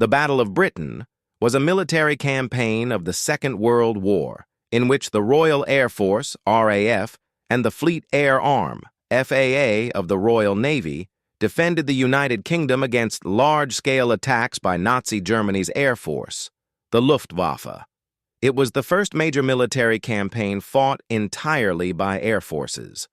The Battle of Britain was a military campaign of the Second World War in which the Royal Air Force, RAF, and the Fleet Air Arm, FAA, of the Royal Navy defended the United Kingdom against large-scale attacks by Nazi Germany's Air Force, the Luftwaffe. It was the first major military campaign fought entirely by air forces.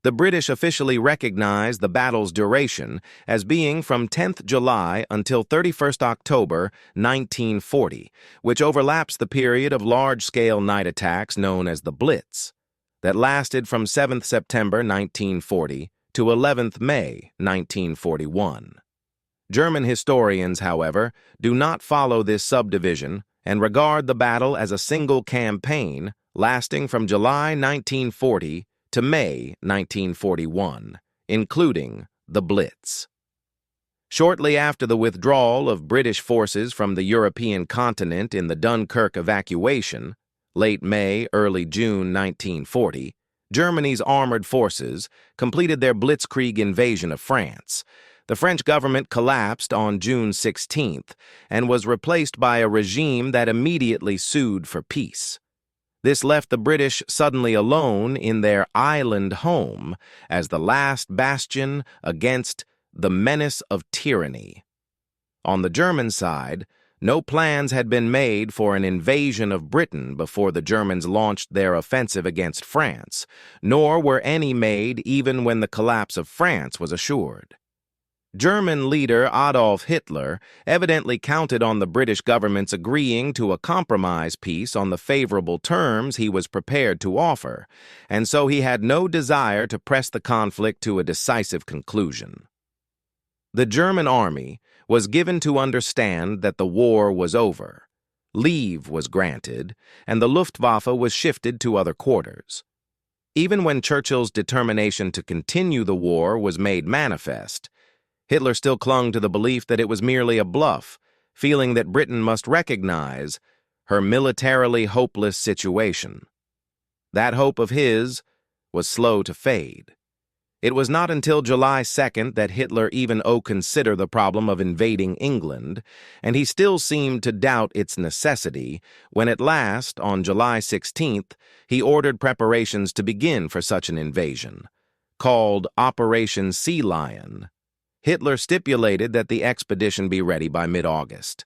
The British officially recognized the battle's duration as being from 10th July until 31st October 1940, which overlaps the period of large-scale night attacks known as the Blitz, that lasted from 7th September 1940 to 11th May 1941. German historians, however, do not follow this subdivision and regard the battle as a single campaign lasting from July 1940 to May 1941, including the Blitz. Shortly after the withdrawal of British forces from the European continent in the Dunkirk evacuation, late May, early June 1940, Germany's armored forces completed their blitzkrieg invasion of France. The French government collapsed on June 16th and was replaced by a regime that immediately sued for peace. This left the British suddenly alone in their island home as the last bastion against the menace of tyranny. On the German side, no plans had been made for an invasion of Britain before the Germans launched their offensive against France, nor were any made even when the collapse of France was assured. German leader Adolf Hitler evidently counted on the British government's agreeing to a compromise peace on the favorable terms he was prepared to offer, and so he had no desire to press the conflict to a decisive conclusion. The German army was given to understand that the war was over. Leave was granted, and the Luftwaffe was shifted to other quarters. Even when Churchill's determination to continue the war was made manifest, Hitler still clung to the belief that it was merely a bluff, feeling that Britain must recognize her militarily hopeless situation. That hope of his was slow to fade. It was not until July 2nd that Hitler even considered the problem of invading England, and he still seemed to doubt its necessity when at last, on July 16th, he ordered preparations to begin for such an invasion, called Operation Sea Lion. Hitler stipulated that the expedition be ready by mid-August.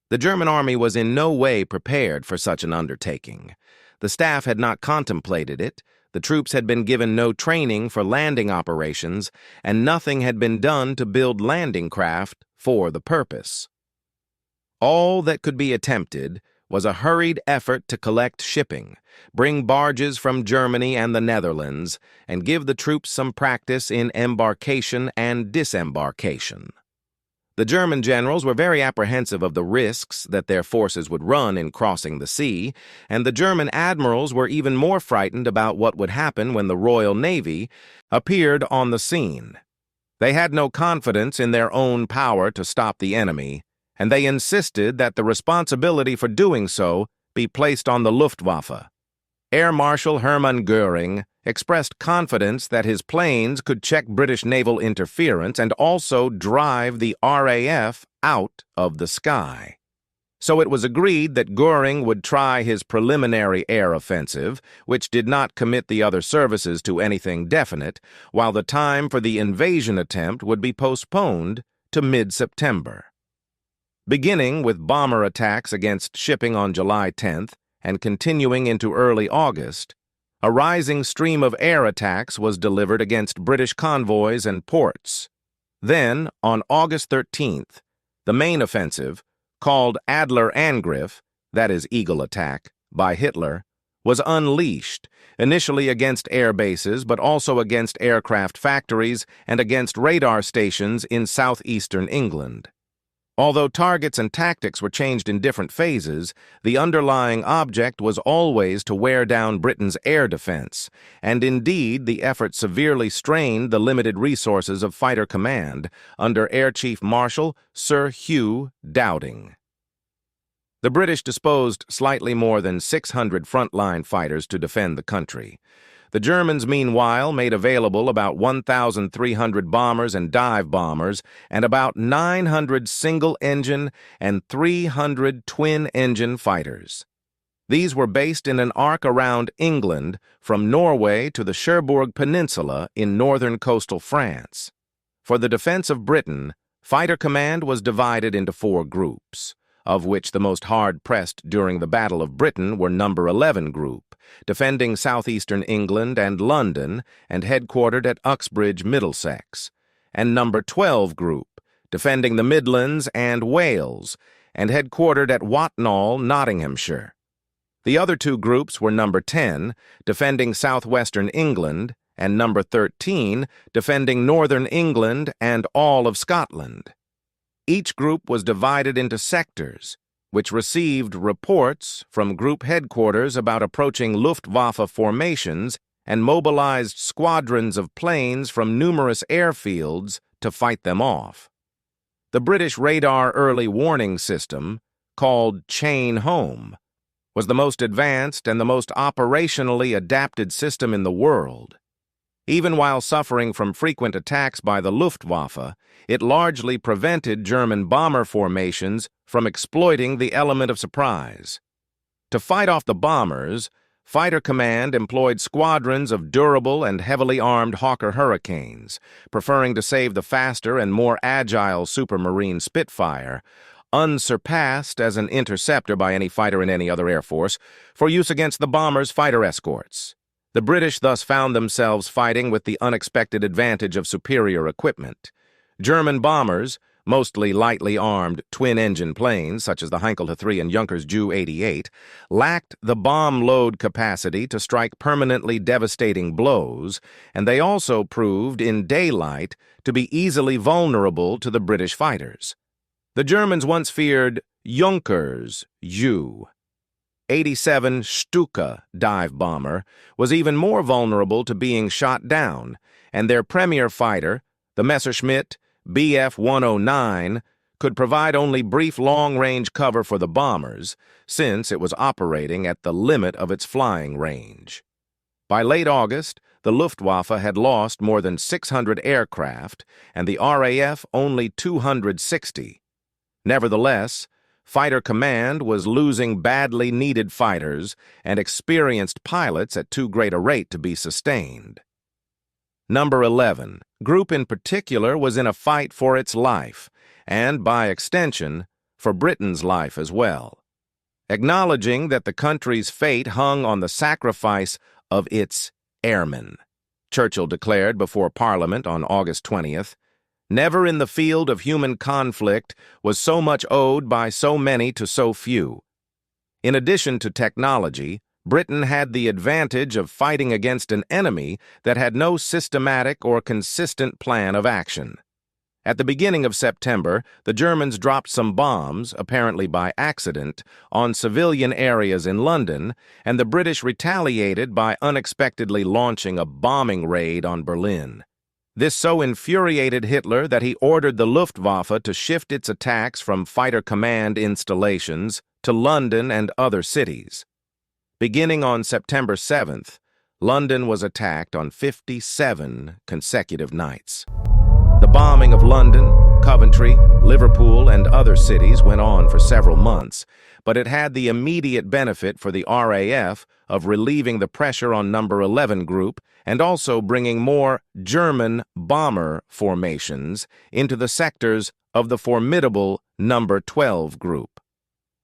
The German army was in no way prepared for such an undertaking. The staff had not contemplated it, the troops had been given no training for landing operations, and nothing had been done to build landing craft for the purpose. All that could be attempted was a hurried effort to collect shipping, bring barges from Germany and the Netherlands, and give the troops some practice in embarkation and disembarkation. The German generals were very apprehensive of the risks that their forces would run in crossing the sea, and the German admirals were even more frightened about what would happen when the Royal Navy appeared on the scene. They had no confidence in their own power to stop the enemy, and they insisted that the responsibility for doing so be placed on the Luftwaffe. Air Marshal Hermann Göring expressed confidence that his planes could check British naval interference and also drive the RAF out of the sky. So it was agreed that Göring would try his preliminary air offensive, which did not commit the other services to anything definite, while the time for the invasion attempt would be postponed to mid-September. Beginning with bomber attacks against shipping on July 10th and continuing into early August, a rising stream of air attacks was delivered against British convoys and ports. Then, on August 13th, the main offensive, called Adler Angriff, that is Eagle Attack, by Hitler, was unleashed, initially against air bases but also against aircraft factories and against radar stations in southeastern England. Although targets and tactics were changed in different phases, the underlying object was always to wear down Britain's air defense, and indeed the effort severely strained the limited resources of fighter command under Air Chief Marshal Sir Hugh Dowding. The British disposed slightly more than 600 frontline fighters to defend the country. The Germans, meanwhile, made available about 1,300 bombers and dive bombers and about 900 single-engine and 300 twin-engine fighters. These were based in an arc around England from Norway to the Cherbourg Peninsula in northern coastal France. For the defense of Britain, Fighter Command was divided into 4 groups, of which the most hard-pressed during the Battle of Britain were No. 11 Group, defending southeastern England and London and headquartered at Uxbridge, Middlesex, and No. 12 Group, defending the Midlands and Wales and headquartered at Watnall, Nottinghamshire. The other 2 groups were No. 10, defending southwestern England, and No. 13, defending northern England and all of Scotland. Each group was divided into sectors, which received reports from group headquarters about approaching Luftwaffe formations and mobilized squadrons of planes from numerous airfields to fight them off. The British radar early warning system, called Chain Home, was the most advanced and the most operationally adapted system in the world. Even while suffering from frequent attacks by the Luftwaffe, it largely prevented German bomber formations from exploiting the element of surprise. To fight off the bombers, Fighter Command employed squadrons of durable and heavily armed Hawker Hurricanes, preferring to save the faster and more agile Supermarine Spitfire, unsurpassed as an interceptor by any fighter in any other air force, for use against the bombers' fighter escorts. The British thus found themselves fighting with the unexpected advantage of superior equipment. German bombers, mostly lightly armed twin-engine planes such as the Heinkel III and Junkers Ju-88, lacked the bomb load capacity to strike permanently devastating blows, and they also proved in daylight to be easily vulnerable to the British fighters. The Germans once feared Junkers Ju-87 Stuka dive bomber was even more vulnerable to being shot down, and their premier fighter, the Messerschmitt Bf-109, could provide only brief long-range cover for the bombers, since it was operating at the limit of its flying range. By late August, the Luftwaffe had lost more than 600 aircraft, and the RAF only 260. Nevertheless, Fighter Command was losing badly needed fighters and experienced pilots at too great a rate to be sustained. No. 11 Group in particular was in a fight for its life, and by extension, for Britain's life as well. Acknowledging that the country's fate hung on the sacrifice of its airmen, Churchill declared before Parliament on August 20th, "Never in the field of human conflict was so much owed by so many to so few." In addition to technology, Britain had the advantage of fighting against an enemy that had no systematic or consistent plan of action. At the beginning of September, the Germans dropped some bombs, apparently by accident, on civilian areas in London, and the British retaliated by unexpectedly launching a bombing raid on Berlin. This so infuriated Hitler that he ordered the Luftwaffe to shift its attacks from Fighter Command installations to London and other cities. Beginning on September 7th, London was attacked on 57 consecutive nights. The bombing of London, Coventry, Liverpool, and other cities went on for several months, but it had the immediate benefit for the RAF of relieving the pressure on No. 11 Group and also bringing more German bomber formations into the sectors of the formidable No. 12 Group.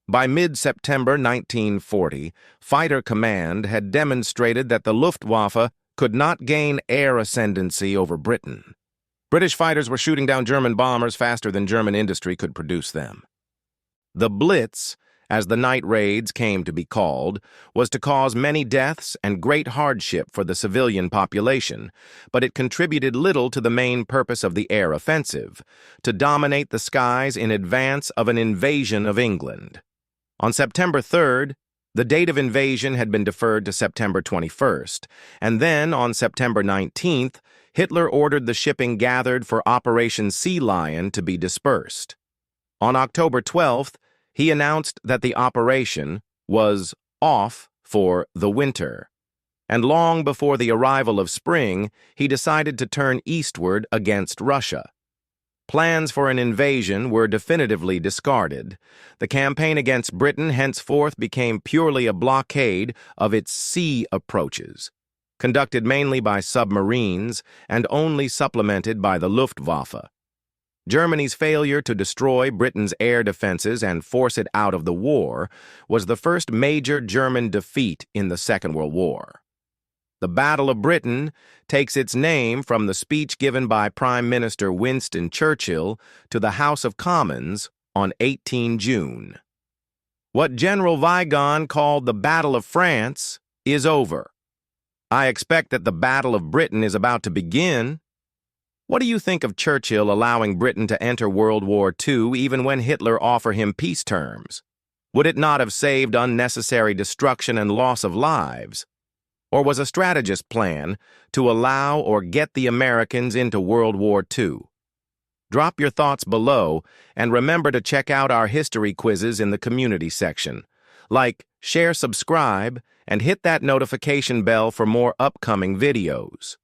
By mid-September 1940, Fighter Command had demonstrated that the Luftwaffe could not gain air ascendancy over Britain. British fighters were shooting down German bombers faster than German industry could produce them. The Blitz, as the night raids came to be called, was to cause many deaths and great hardship for the civilian population, but it contributed little to the main purpose of the air offensive, to dominate the skies in advance of an invasion of England. On September 3rd, the date of invasion had been deferred to September 21st, and then on September 19th, Hitler ordered the shipping gathered for Operation Sea Lion to be dispersed. On October 12th, he announced that the operation was off for the winter. and long before the arrival of spring, he decided to turn eastward against Russia. Plans for an invasion were definitively discarded. The campaign against Britain henceforth became purely a blockade of its sea approaches, conducted mainly by submarines and only supplemented by the Luftwaffe. Germany's failure to destroy Britain's air defenses and force it out of the war was the first major German defeat in the Second World War. The Battle of Britain takes its name from the speech given by Prime Minister Winston Churchill to the House of Commons on 18 June. What General Vigan called the Battle of France is over. I expect that the Battle of Britain is about to begin. What do you think of Churchill allowing Britain to enter World War II even when Hitler offered him peace terms? Would it not have saved unnecessary destruction and loss of lives? Or was a strategist's plan to allow or get the Americans into World War II? Drop your thoughts below and remember to check out our history quizzes in the community section. Like, share, subscribe, and hit that notification bell for more upcoming videos.